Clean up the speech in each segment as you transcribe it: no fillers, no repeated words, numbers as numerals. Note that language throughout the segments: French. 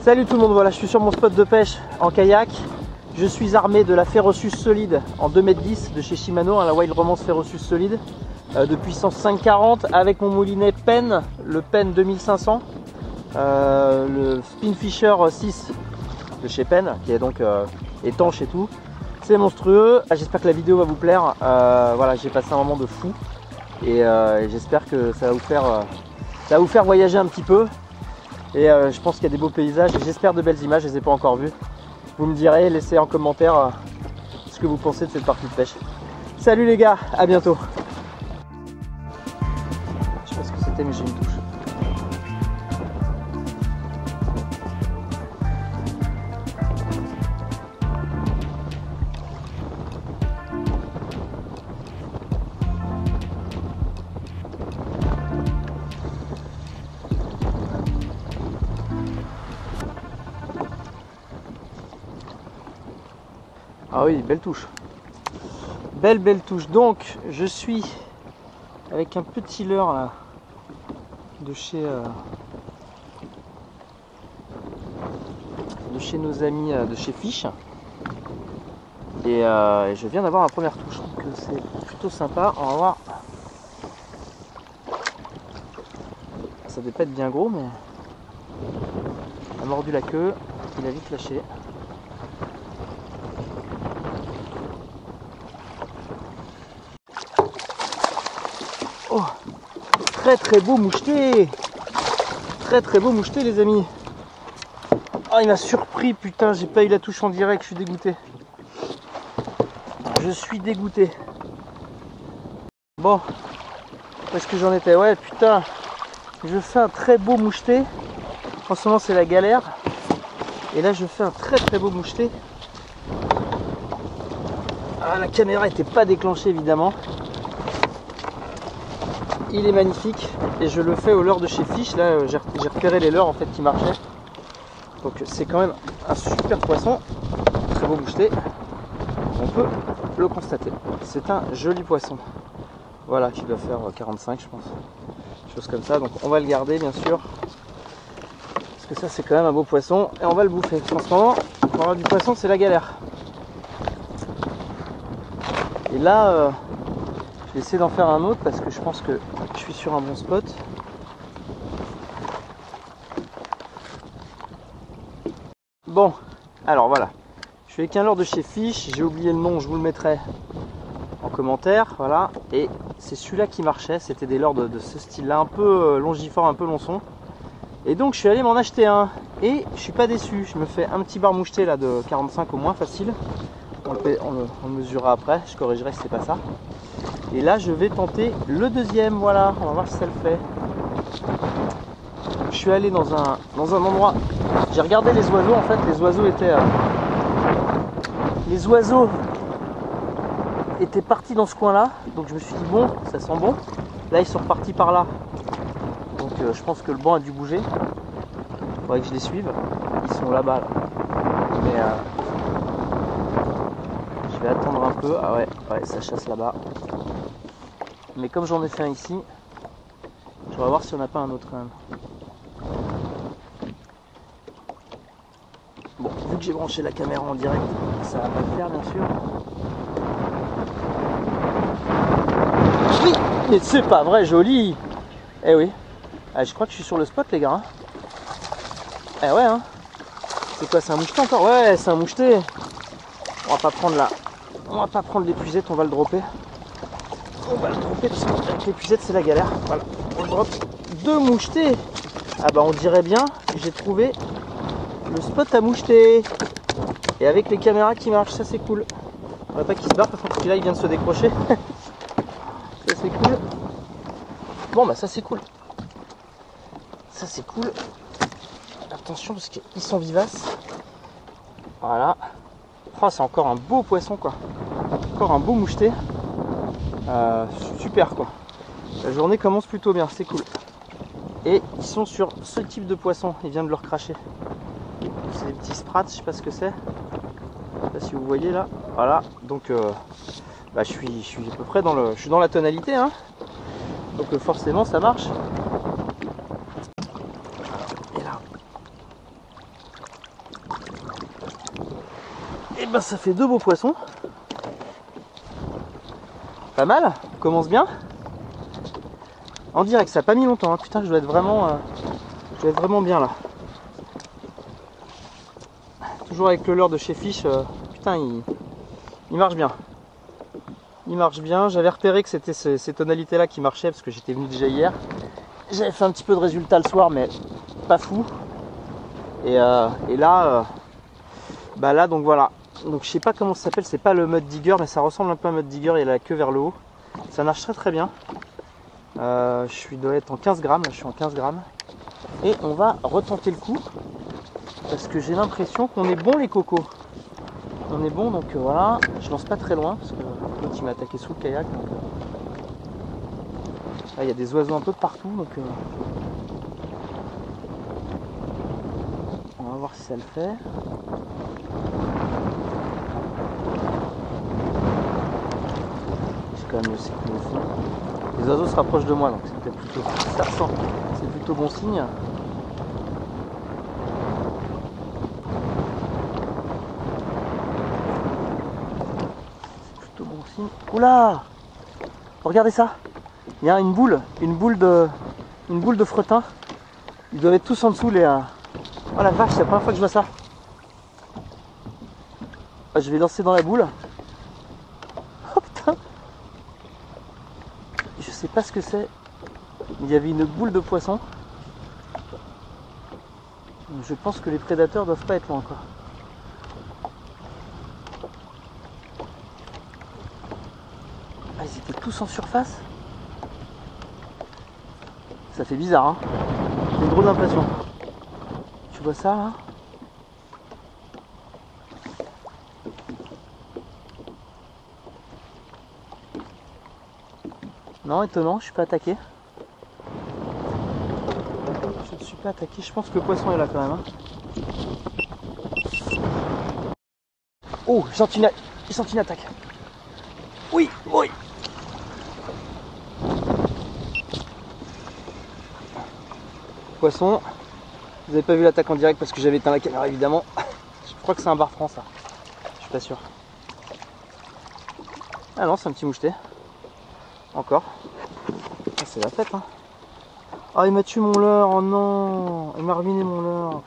Salut tout le monde, voilà je suis sur mon spot de pêche en kayak. Je suis armé de la Ferrosus Solide en 2,10 m de chez Shimano, la Wild Romance Ferrosus Solide de puissance 540 avec mon moulinet Penn, le Penn 2500, le Spinfisher 6 de chez Penn qui est donc étanche et tout. C'est monstrueux, j'espère que la vidéo va vous plaire. Voilà, j'ai passé un moment de fou et j'espère que ça va vous faire voyager un petit peu. Et je pense qu'il y a des beaux paysages et j'espère de belles images, je ne les ai pas encore vues. Vous me direz, laissez en commentaire ce que vous pensez de cette partie de pêche. Salut les gars, à bientôt. Je sais pas ce que c'était mais j'ai une touche. Ah oui, belle touche. Belle touche. Donc, je suis avec un petit leurre là, de chez nos amis de chez Fish. Et je viens d'avoir la première touche. Donc c'est plutôt sympa. On va voir. Ça devait pas être bien gros, mais il a mordu la queue. Il a vite lâché. Oh, très beau moucheté, très beau moucheté les amis. Oh, il m'a surpris, putain, j'ai pas eu la touche en direct, je suis dégoûté. Je suis dégoûté. Bon, où est-ce que j'en étais? Ouais, putain, je fais un très beau moucheté. En ce moment c'est la galère. Et là je fais un très beau moucheté. Ah, la caméra était pas déclenchée évidemment. Il est magnifique et je le fais au leurre de chez Fish. Là j'ai repéré les leurres en fait qui marchaient. Donc c'est quand même un super poisson, très beau moucheté. On peut le constater. C'est un joli poisson. Voilà, qui doit faire 45 je pense. Chose comme ça. Donc on va le garder bien sûr. Parce que ça c'est quand même un beau poisson et on va le bouffer. En ce moment, pour avoir du poisson c'est la galère. Et là je vais essayer d'en faire un autre parce que je pense que je suis sur un bon spot. Bon, alors voilà. Je suis avec un leurre de chez Fish. J'ai oublié le nom, je vous le mettrai en commentaire. Voilà. Et c'est celui-là qui marchait. C'était des leurres de ce style-là, un peu longiforme, un peu lonçon. Et donc je suis allé m'en acheter un. Et je suis pas déçu. Je me fais un petit bar moucheté là de 45 au moins, facile. On le mesurera après. Je corrigerai si c'est pas ça. Et là je vais tenter le deuxième, voilà, on va voir si ça le fait. Je suis allé dans un endroit, j'ai regardé les oiseaux en fait, les oiseaux étaient partis dans ce coin là, donc je me suis dit bon, ça sent bon. Là ils sont repartis par là, donc je pense que le banc a dû bouger, il faudrait que je les suive, ils sont là-bas là. Mais je vais attendre un peu, ah ouais ça chasse là-bas. Mais comme j'en ai fait un ici, je vais voir si on n'a pas un autre quand même. Bon, vu que j'ai branché la caméra en direct, ça va pas le faire bien sûr. Oui, mais c'est pas vrai, joli. Eh oui. Ah, je crois que je suis sur le spot les gars. Eh ouais hein. C'est quoi, c'est un moucheté encore? Ouais, c'est un moucheté. On va pas prendre l'épuisette, on va le dropper. On va le dropper parce qu'avec l'épuisette c'est la galère. Voilà, on le drop. Deux mouchetés. Ah bah on dirait bien que j'ai trouvé le spot à moucheter. Et avec les caméras qui marchent, ça c'est cool. On va pas qu'il se barre parce que celui-là il vient de se décrocher. Ça c'est cool. Bon bah ça c'est cool. Ça c'est cool. Attention parce qu'ils sont vivaces. Voilà. Oh, c'est encore un beau poisson quoi. Encore un beau moucheté. Super quoi. La journée commence plutôt bien, c'est cool. Et ils sont sur ce type de poisson, il vient de leur cracher. C'est des petits sprats, je sais pas ce que c'est. Je sais pas si vous voyez là. Voilà, donc bah, je suis à peu près je suis dans la tonalité hein. Donc forcément ça marche. Et là. ben ça fait 2 beaux poissons. Pas mal, on commence bien. En direct, ça n'a pas mis longtemps, hein. Putain, je dois être vraiment bien là. Toujours avec le leurre de chez Fish, putain, il marche bien. Il marche bien, j'avais repéré que c'était ces tonalités là qui marchaient parce que j'étais venu déjà hier. J'avais fait un petit peu de résultat le soir, mais pas fou. Et là, bah là, donc voilà. Donc je sais pas comment ça s'appelle, c'est pas le mud digger, mais ça ressemble un peu à un mud digger, il a la queue vers le haut. Ça marche très bien. Je dois être en 15 grammes, là je suis en 15 grammes. Et on va retenter le coup. Parce que j'ai l'impression qu'on est bon les cocos. On est bon, donc voilà. Je lance pas très loin, parce que l'autre il m'a attaqué sous le kayak. Donc, là il y a des oiseaux un peu partout, donc on va voir si ça le fait. C'est quand même le cycle au fond. Les oiseaux se rapprochent de moi, donc c'est peut-être plutôt ça sent. C'est plutôt bon signe. C'est plutôt bon signe. Oula! Regardez ça! Il y a une boule de fretin. Ils doivent être tous en dessous les. Oh la vache, c'est la première fois que je vois ça. Ah, je vais lancer dans la boule. Oh putain! Je sais pas ce que c'est. Il y avait une boule de poisson. Je pense que les prédateurs doivent pas être loin encore. Ah, ils étaient tous en surface. Ça fait bizarre, hein. J'ai une drôle d'impression. Tu vois ça là? Non, étonnant, je suis pas attaqué. Je ne suis pas attaqué, je pense que le poisson est là quand même. Hein. Oh, j'ai senti une attaque. Oui, oui. Poisson. Vous n'avez pas vu l'attaque en direct parce que j'avais éteint la caméra évidemment. Je crois que c'est un bar franc ça. Je suis pas sûr. Ah non, c'est un petit moucheté. Encore. Ah, c'est la fête hein. Ah, il m'a tué mon leurre, oh non. Il m'a ruiné mon leurre.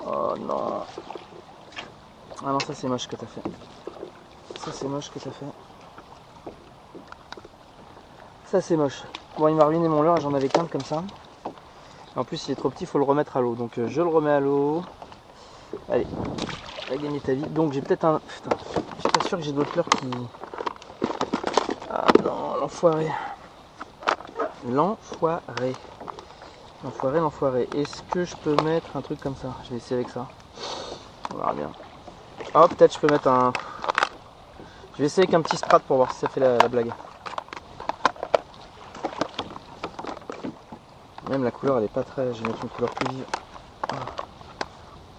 Oh non. Ah non, ça c'est moche que t'as fait. Ça c'est moche que t'as fait. Ça c'est moche. Bon, il m'a ruiné mon leurre et j'en avais qu'un comme ça. En plus il est trop petit, il faut le remettre à l'eau. Donc je le remets à l'eau. Allez, va gagner ta vie. Donc j'ai peut-être un... Putain, je suis pas sûr que j'ai d'autres leurres qui... Ah non, l'enfoiré. L'enfoiré. L'enfoiré. Est-ce que je peux mettre un truc comme ça? Je vais essayer avec ça. On verra bien. Oh, peut-être je peux mettre un... Je vais essayer avec un petit sprat pour voir si ça fait la blague. Même la couleur elle est pas très... Je vais mettre une couleur plus vive.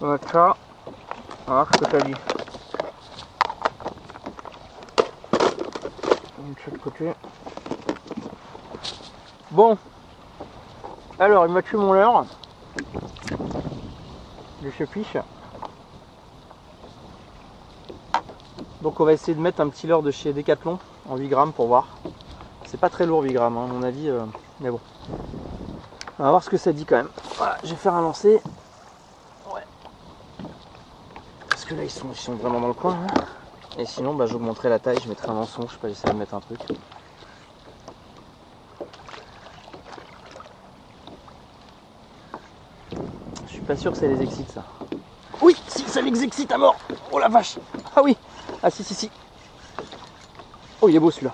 On va mettre ça. On va voir ce que ça dit. De l'autre côté. Bon. Alors il m'a tué mon leurre. De chez Fish. Donc on va essayer de mettre un petit leurre de chez Decathlon en 8 grammes pour voir. C'est pas très lourd 8 grammes hein, à mon avis. Mais bon. On va voir ce que ça dit quand même. Voilà, je vais faire un lancer. Ouais. Parce que là ils sont vraiment dans le coin. Hein. Et sinon bah, j'augmenterai la taille, je mettrai un lançon, je sais pas, j'essaierai de mettre un truc. Je suis pas sûr que ça les excite ça. Oui, si ça les excite à mort. Oh la vache. Ah oui. Ah si. Oh il est beau celui-là.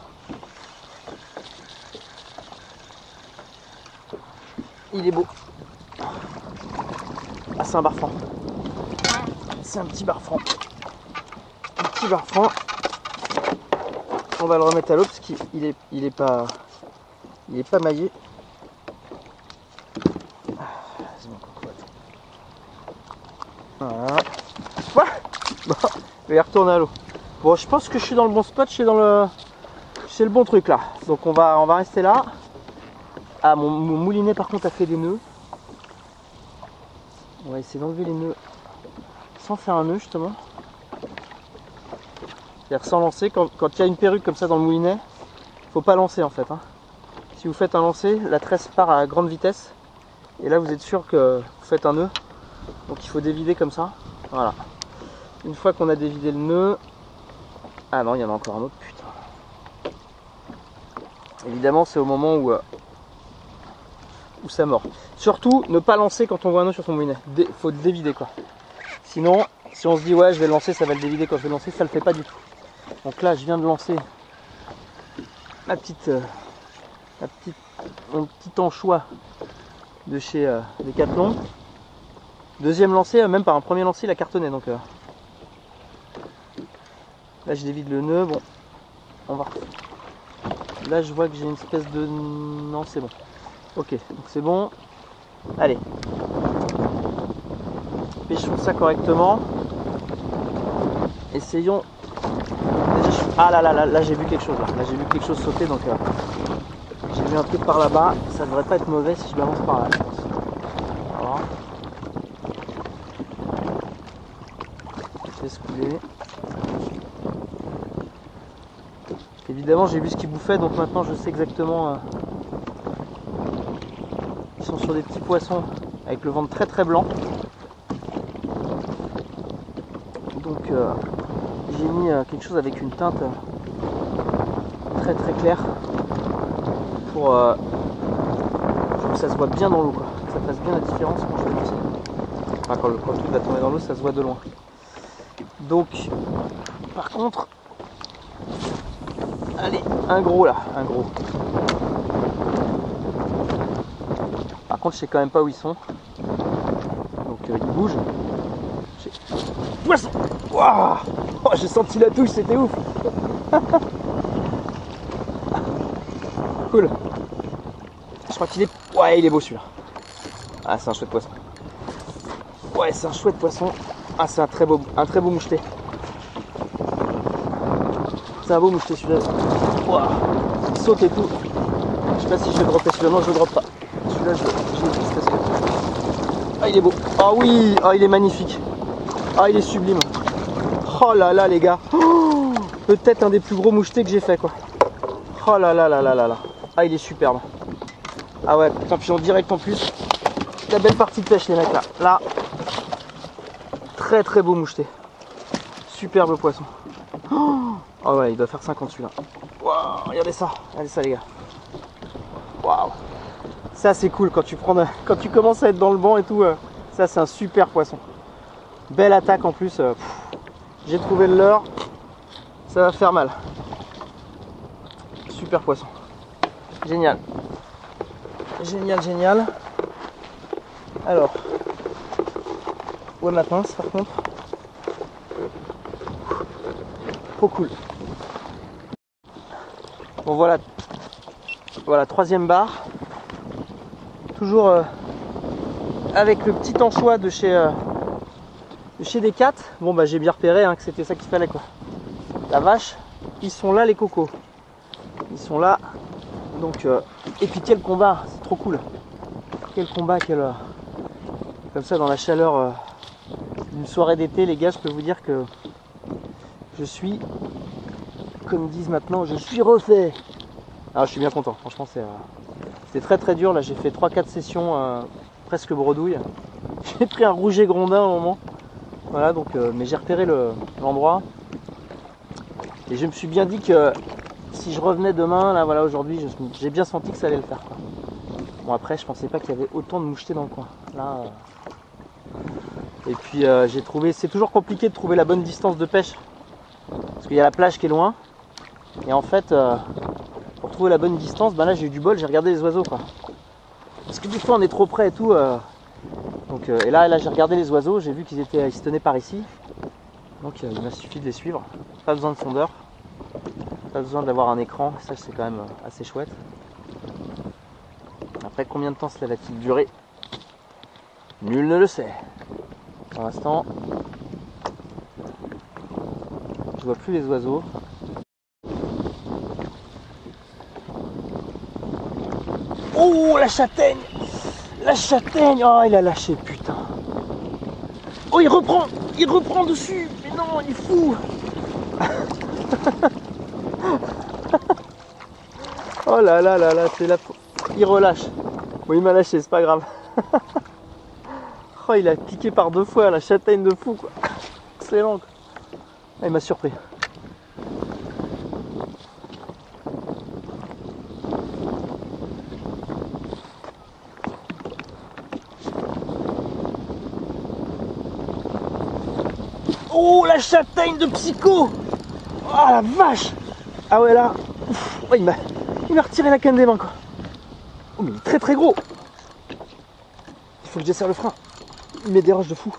Il est beau. Ah c'est un bar franc. C'est un petit bar franc. Un petit bar franc. On va le remettre à l'eau parce qu'il est pas maillé. Voilà. Ouais. Bon, je vais retourner à l'eau. Bon, je pense que je suis dans le bon spot, c'est le bon truc là. Donc on va rester là. Ah, mon moulinet par contre a fait des nœuds. On va essayer d'enlever les nœuds sans faire un nœud justement. C'est-à-dire sans lancer, quand il y a une perruque comme ça dans le moulinet, faut pas lancer en fait. Hein. Si vous faites un lancer, la tresse part à grande vitesse. Et là vous êtes sûr que vous faites un nœud. Donc il faut dévider comme ça. Voilà. Une fois qu'on a dévidé le nœud... Ah non, il y en a encore un autre, putain. Évidemment c'est au moment où ça mord. Surtout ne pas lancer quand on voit un nœud sur son moulinet. Faut le dévider quoi. Sinon, si on se dit ouais je vais le lancer, ça va le dévider quand je vais le lancer, ça le fait pas du tout. Donc là je viens de lancer mon petit anchois de chez Decathlon. Deuxième lancé, même par un premier lancé il a cartonné, donc là je dévide le nœud. Bon, on va. Là je vois que j'ai une espèce de... Non c'est bon. Ok, donc c'est bon. Allez. Pêchons ça correctement. Essayons. Ah là j'ai vu quelque chose là. Là j'ai vu quelque chose sauter, donc j'ai vu un truc par là-bas. Ça devrait pas être mauvais si je l'avance par là, je pense. Voilà. Je laisse couler. Évidemment j'ai vu ce qu'ils bouffaient, donc maintenant je sais exactement. Ils sont sur des petits poissons avec le ventre très très blanc. Donc j'ai mis quelque chose avec une teinte très très claire pour que ça se voit bien dans l'eau, quoi. Que ça fasse bien la différence quand je vais lancer. Enfin, quand le truc va tomber dans l'eau, ça se voit de loin. Donc par contre, allez, un gros là, un gros. Par contre je sais quand même pas où ils sont. Donc ils bougent. Poisson! Waouh! Oh, j'ai senti la touche, c'était ouf! Cool! Je crois qu'il est... Ouais, il est beau celui-là. Ah, c'est un chouette poisson. Ouais, c'est un chouette poisson. Ah, c'est un très beau moucheté. C'est un beau moucheté celui-là. Waouh! Il saute et tout. Je sais pas si je vais dropper celui-là. Non, je le droppe pas. Celui-là, je le pisse parce que... Ah, il est beau. Ah oui! Ah, il est magnifique. Ah, il est sublime. Oh là là les gars. Oh, peut-être un des plus gros mouchetés que j'ai fait quoi. Oh là là là là là là. Ah, il est superbe. Ah ouais, putain, puis en direct en plus. La belle partie de pêche les mecs là. Là. Très très beau moucheté. Superbe poisson. Oh ouais, il doit faire 50 celui-là. Waouh, regardez ça les gars. Waouh. Ça c'est cool quand tu commences à être dans le banc et tout. Ça c'est un super poisson. Belle attaque en plus. J'ai trouvé le leurre. Ça va faire mal. Super poisson. Génial. Génial, génial. Alors. Où est ma pince par contre? Trop cool. Bon voilà. Voilà, troisième barre. Toujours avec le petit anchois de chez Decat. Bon bah j'ai bien repéré hein, que c'était ça qu'il fallait quoi. La vache, ils sont là les cocos. Ils sont là. Donc et puis quel combat, c'est trop cool. Quel combat, comme ça dans la chaleur d'une soirée d'été les gars, je peux vous dire que je suis, comme ils disent maintenant, je suis refait. Alors je suis bien content, franchement c'est très très dur là, j'ai fait 3-4 sessions presque bredouille. J'ai pris un rouget grondin à un moment. Voilà, donc, mais j'ai repéré l'endroit et je me suis bien dit que si je revenais demain, là voilà, aujourd'hui, j'ai bien senti que ça allait le faire quoi. Bon après, je pensais pas qu'il y avait autant de mouchetés dans le coin. Là, et puis j'ai trouvé, c'est toujours compliqué de trouver la bonne distance de pêche parce qu'il y a la plage qui est loin et en fait, pour trouver la bonne distance, ben là j'ai eu du bol, j'ai regardé les oiseaux quoi. Parce que des fois on est trop près et tout. Donc, et là j'ai regardé les oiseaux, j'ai vu qu'ils se tenaient par ici. Donc il m'a suffi de les suivre. Pas besoin de sondeur. Pas besoin d'avoir un écran. Ça c'est quand même assez chouette. Après combien de temps cela va-t-il durer? Nul ne le sait. Pour l'instant, je vois plus les oiseaux. Oh la châtaigne! La châtaigne! Oh il a lâché, putain! Oh il reprend dessus! Mais non, il est fou! Oh là là là là, c'est là. Il relâche. Bon, il m'a lâché, c'est pas grave. Oh, il a piqué par 2 fois, la châtaigne de fou, quoi. Excellent, quoi. Ah, il m'a surpris. Oh, la châtaigne de Psycho! Oh la vache! Ah ouais, là, oh, il m'a retiré la canne des mains, quoi. Oh, mais il est très très gros. Il faut que je desserre le frein. Il met des roches de fou.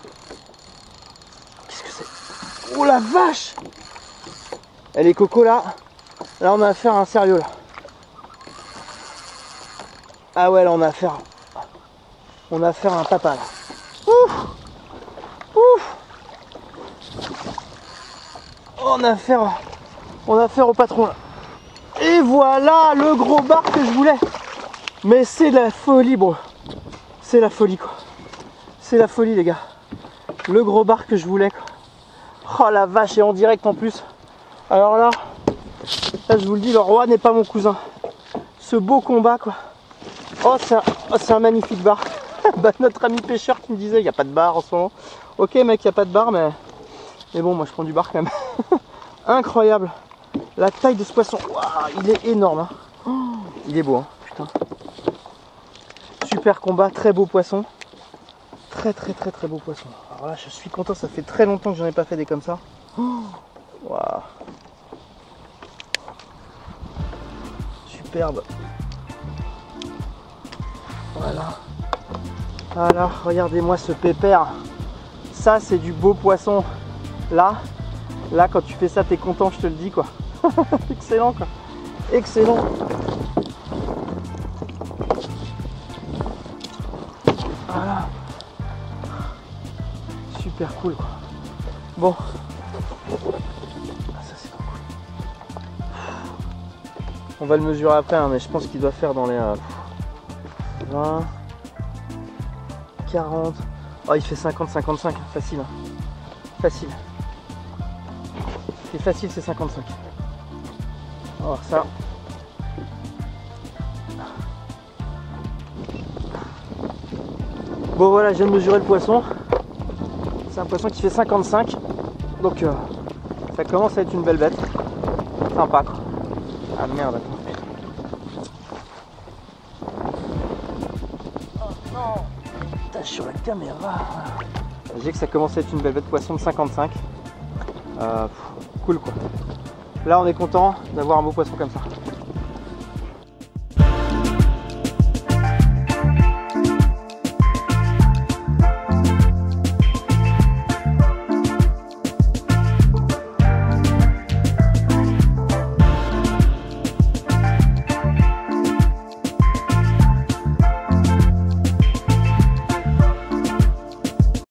Qu'est-ce que c'est? Oh la vache! Elle est coco là. Là on a affaire à un sérieux là. Ah ouais, là on a affaire. On a affaire à un papa là. Ouf! Ouf! On a affaire au patron là. Et voilà le gros bar que je voulais. Mais c'est de la folie, bro. C'est la folie, quoi. C'est la folie, les gars. Le gros bar que je voulais, quoi. Oh la vache, et en direct en plus. Alors là, je vous le dis, le roi n'est pas mon cousin. Ce beau combat, quoi. Oh, c'est un magnifique bar. Bah, notre ami pêcheur qui me disait, il n'y a pas de bar en ce moment. Ok, mec, il n'y a pas de bar, mais bon, moi je prends du bar quand même. Incroyable. La taille de ce poisson, waouh, il est énorme, hein. Oh, il est beau, hein. Putain. Super combat, très beau poisson. Très très très très beau poisson. Alors là, je suis content, ça fait très longtemps que j'en ai pas fait des comme ça. Oh, waouh. Superbe. Voilà. Voilà, regardez-moi ce pépère. Ça, c'est du beau poisson. Là, quand tu fais ça, t'es content, je te le dis, quoi. Excellent, quoi. Excellent. Voilà. Super cool, quoi. Bon. Ah, ça, c'est trop cool. On va le mesurer après, hein, mais je pense qu'il doit faire dans les 20, 40. Oh, il fait 50, 55. Facile. Hein. Facile. C'est facile, c'est 55. Alors ça. Bon voilà, je viens de mesurer le poisson. C'est un poisson qui fait 55. Donc ça commence à être une belle bête. Sympa, quoi. Ah merde, attends. Oh non. Tâche sur la caméra. Je dis que ça commence à être une belle bête poisson de 55. Cool, quoi. Là on est content d'avoir un beau poisson comme ça.